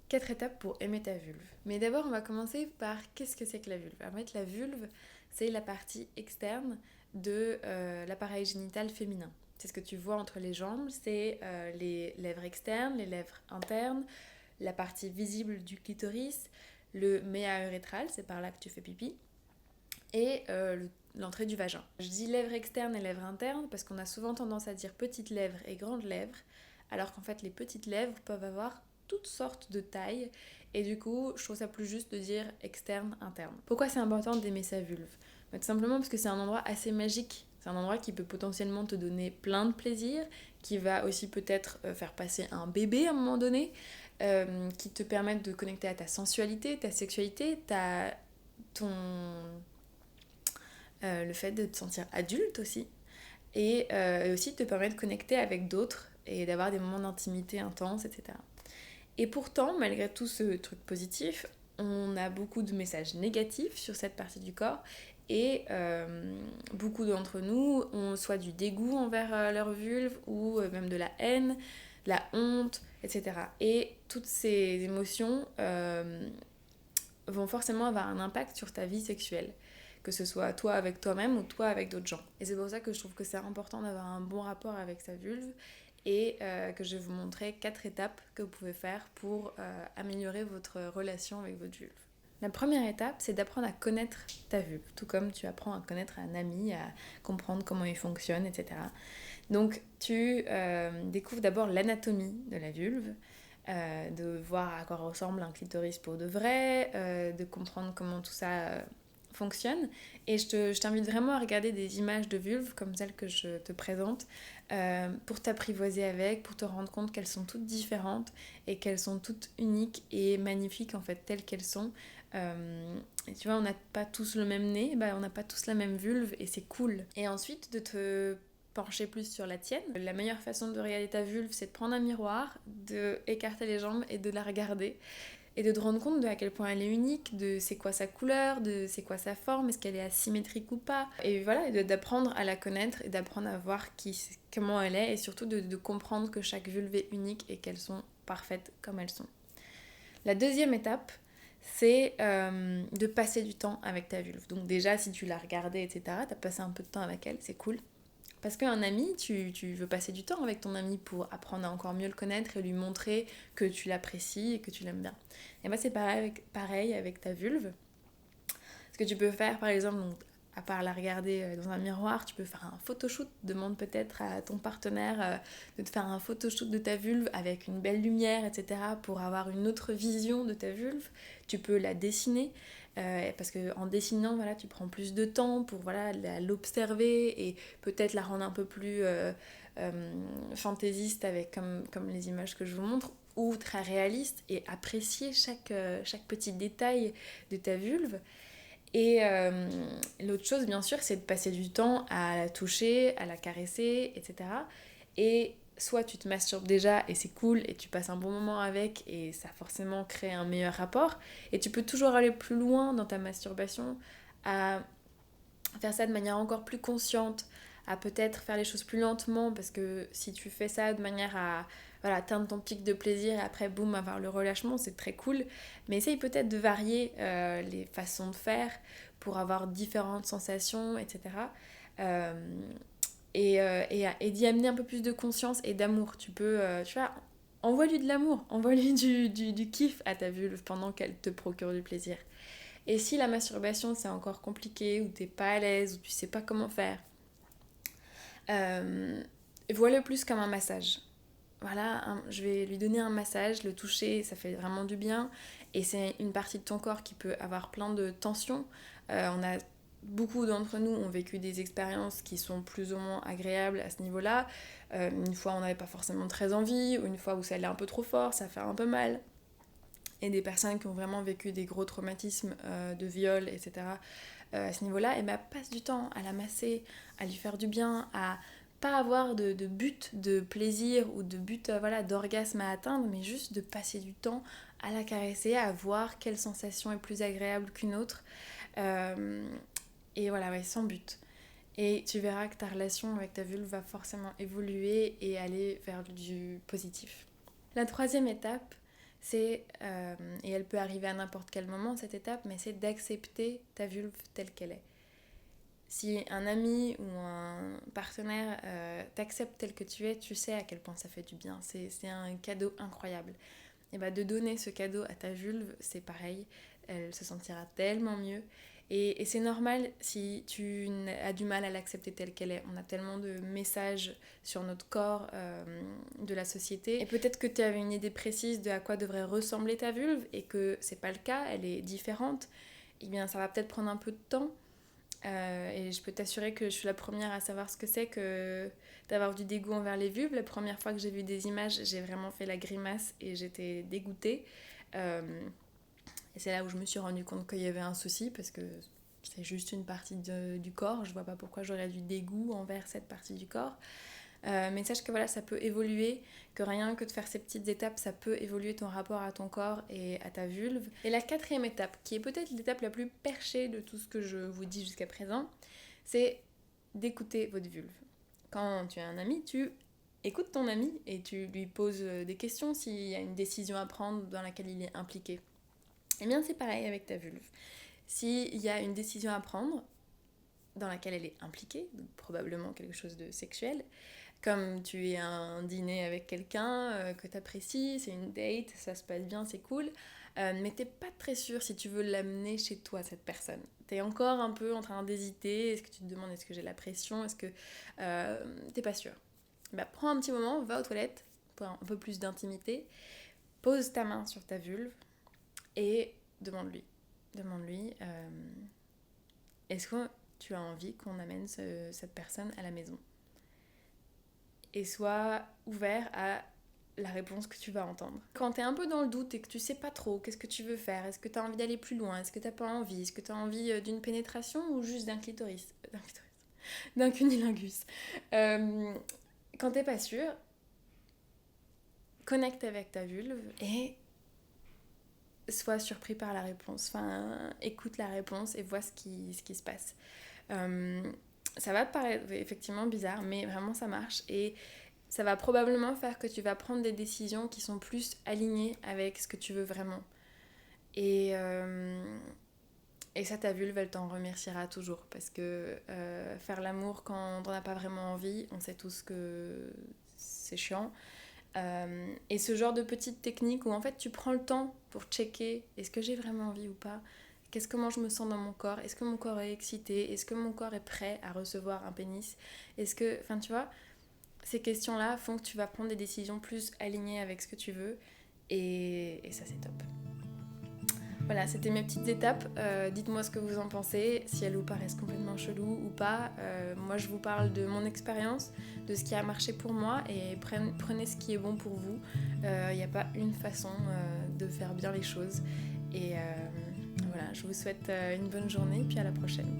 4 étapes pour aimer ta vulve. Mais d'abord, on va commencer par qu'est-ce que c'est que la vulve. En fait, la vulve, c'est la partie externe de l'appareil génital féminin. C'est ce que tu vois entre les jambes, c'est les lèvres externes, les lèvres internes, la partie visible du clitoris, le méa urétral, c'est par là que tu fais pipi, et l'entrée du vagin. Je dis lèvres externes et lèvres internes parce qu'on a souvent tendance à dire petites lèvres et grandes lèvres, alors qu'en fait les petites lèvres peuvent avoir toutes sortes de tailles, et du coup je trouve ça plus juste de dire externe, interne. Pourquoi c'est important d'aimer sa vulve? Tout simplement parce que c'est un endroit assez magique. C'est un endroit qui peut potentiellement te donner plein de plaisir, qui va aussi peut-être faire passer un bébé à un moment donné, qui te permettent de connecter à ta sensualité, ta sexualité, ton, le fait de te sentir adulte aussi, et aussi te permet de connecter avec d'autres et d'avoir des moments d'intimité intenses, etc. Et pourtant, malgré tout ce truc positif, on a beaucoup de messages négatifs sur cette partie du corps, et beaucoup d'entre nous ont soit du dégoût envers leur vulve, ou même de la haine, de la honte, etc. Et toutes ces émotions vont forcément avoir un impact sur ta vie sexuelle, que ce soit toi avec toi-même ou toi avec d'autres gens. Et c'est pour ça que je trouve que c'est important d'avoir un bon rapport avec sa vulve, et que je vais vous montrer 4 étapes que vous pouvez faire pour améliorer votre relation avec votre vulve. La première étape, c'est d'apprendre à connaître ta vulve, tout comme tu apprends à connaître un ami, à comprendre comment il fonctionne, etc. Donc tu découvres d'abord l'anatomie de la vulve, de voir à quoi ressemble un clitoris pour de vrai, de comprendre comment tout ça fonctionne. Et je t'invite vraiment à regarder des images de vulve comme celles que je te présente, pour t'apprivoiser avec, pour te rendre compte qu'elles sont toutes différentes et qu'elles sont toutes uniques et magnifiques en fait, telles qu'elles sont. Et tu vois, on n'a pas tous le même nez, bah, on n'a pas tous la même vulve, et c'est cool. Et ensuite, de te pencher plus sur la tienne. La meilleure façon de regarder ta vulve, c'est de prendre un miroir, de écarter les jambes et de la regarder, et de te rendre compte de à quel point elle est unique, de c'est quoi sa couleur, de c'est quoi sa forme, est-ce qu'elle est asymétrique ou pas. Et voilà, et d'apprendre à la connaître et d'apprendre à voir comment elle est, et surtout de comprendre que chaque vulve est unique et qu'elles sont parfaites comme elles sont. La deuxième étape, c'est de passer du temps avec ta vulve. Donc déjà, si tu l'as regardée, etc., t'as passé un peu de temps avec elle, c'est cool. Parce qu'un ami, tu veux passer du temps avec ton ami pour apprendre à encore mieux le connaître et lui montrer que tu l'apprécies et que tu l'aimes bien. Et moi, c'est pareil avec ta vulve. Ce que tu peux faire, par exemple, donc, à part la regarder dans un miroir, tu peux faire un photoshoot. Demande peut-être à ton partenaire de te faire un photoshoot de ta vulve avec une belle lumière, etc., pour avoir une autre vision de ta vulve. Tu peux la dessiner, parce qu'en dessinant, voilà, tu prends plus de temps pour voilà, l'observer et peut-être la rendre un peu plus fantaisiste, avec comme les images que je vous montre, ou très réaliste, et apprécier chaque petit détail de ta vulve. Et l'autre chose, bien sûr, c'est de passer du temps à la toucher, à la caresser, etc. Et soit tu te masturbes déjà et c'est cool et tu passes un bon moment avec et ça forcément crée un meilleur rapport. Et tu peux toujours aller plus loin dans ta masturbation, à faire ça de manière encore plus consciente, à peut-être faire les choses plus lentement, parce que si tu fais ça de manière à voilà, atteindre ton pic de plaisir et après boum avoir le relâchement, c'est très cool. Mais essaye peut-être de varier les façons de faire pour avoir différentes sensations, etc. Euh, et d'y amener un peu plus de conscience et d'amour. Tu peux, tu vois, envoie-lui de l'amour, envoie-lui du kiff à ta vulve pendant qu'elle te procure du plaisir. Et si la masturbation c'est encore compliqué, ou t'es pas à l'aise, ou tu sais pas comment faire, vois-le plus comme un massage. Voilà, je vais lui donner un massage, le toucher, ça fait vraiment du bien. Et c'est une partie de ton corps qui peut avoir plein de tensions. Beaucoup d'entre nous ont vécu des expériences qui sont plus ou moins agréables à ce niveau-là. Une fois, on n'avait pas forcément très envie, ou une fois où ça allait un peu trop fort, ça fait un peu mal. Et des personnes qui ont vraiment vécu des gros traumatismes de viol, etc., à ce niveau-là, et passe du temps à la masser, à lui faire du bien, à pas avoir de but de plaisir ou de but voilà, d'orgasme à atteindre, mais juste de passer du temps à la caresser, à voir quelle sensation est plus agréable qu'une autre. Et voilà, ouais, sans but. Et tu verras que ta relation avec ta vulve va forcément évoluer et aller vers du positif. La troisième étape, et elle peut arriver à n'importe quel moment cette étape, mais c'est d'accepter ta vulve telle qu'elle est. Si un ami ou un partenaire t'accepte tel que tu es, tu sais à quel point ça fait du bien. C'est un cadeau incroyable. Et bah de donner ce cadeau à ta vulve, c'est pareil. Elle se sentira tellement mieux. Et c'est normal si tu as du mal à l'accepter telle qu'elle est. On a tellement de messages sur notre corps de la société. Et peut-être que tu avais une idée précise de à quoi devrait ressembler ta vulve et que c'est pas le cas, elle est différente. Eh bien, ça va peut-être prendre un peu de temps. Et je peux t'assurer que je suis la première à savoir ce que c'est que d'avoir du dégoût envers les vulves. La première fois que j'ai vu des images, j'ai vraiment fait la grimace et j'étais dégoûtée. Et c'est là où je me suis rendu compte qu'il y avait un souci parce que c'est juste une partie du corps. Je vois pas pourquoi j'aurais du dégoût envers cette partie du corps. Mais sache que voilà, ça peut évoluer, que rien que de faire ces petites étapes, ça peut évoluer ton rapport à ton corps et à ta vulve. Et la quatrième étape, qui est peut-être l'étape la plus perchée de tout ce que je vous dis jusqu'à présent, c'est d'écouter votre vulve. Quand tu as un ami, tu écoutes ton ami et tu lui poses des questions s'il y a une décision à prendre dans laquelle il est impliqué. Et bien c'est pareil avec ta vulve. S'il y a une décision à prendre dans laquelle elle est impliquée, donc probablement quelque chose de sexuel, comme tu es à un dîner avec quelqu'un que tu apprécies, c'est une date, ça se passe bien, c'est cool, mais t'es pas très sûr si tu veux l'amener chez toi, cette personne. T'es encore un peu en train d'hésiter, est-ce que tu te demandes est-ce que j'ai la pression, est-ce que t'es pas sûr. Bah, prends un petit moment, va aux toilettes pour un peu plus d'intimité, pose ta main sur ta vulve et demande-lui. Demande-lui, est-ce que tu as envie qu'on amène cette personne à la maison ? Et sois ouvert à la réponse que tu vas entendre. Quand t'es un peu dans le doute et que tu sais pas trop qu'est-ce que tu veux faire, est-ce que t'as envie d'aller plus loin, est-ce que t'as pas envie, est-ce que t'as envie d'une pénétration ou juste d'un clitoris, d'un cunilingus. Quand t'es pas sûr, connecte avec ta vulve et sois surpris par la réponse. Enfin, écoute la réponse et vois ce qui se passe. Ça va te paraître effectivement bizarre, mais vraiment ça marche. Et ça va probablement faire que tu vas prendre des décisions qui sont plus alignées avec ce que tu veux vraiment. Et ça, ta vulve, elle t'en remerciera toujours. Parce que faire l'amour quand on n'a pas vraiment envie, on sait tous que c'est chiant. Et ce genre de petites techniques où en fait tu prends le temps pour checker est-ce que j'ai vraiment envie ou pas, comment je me sens dans mon corps, est-ce que mon corps est excité, est-ce que mon corps est prêt à recevoir un pénis, enfin tu vois, ces questions-là font que tu vas prendre des décisions plus alignées avec ce que tu veux et ça c'est top. Voilà, c'était mes petites étapes. Dites-moi ce que vous en pensez, si elles vous paraissent complètement cheloues ou pas. Moi, je vous parle de mon expérience, de ce qui a marché pour moi et prenez ce qui est bon pour vous. Il n'y a pas une façon de faire bien les choses. Et voilà, je vous souhaite une bonne journée puis à la prochaine.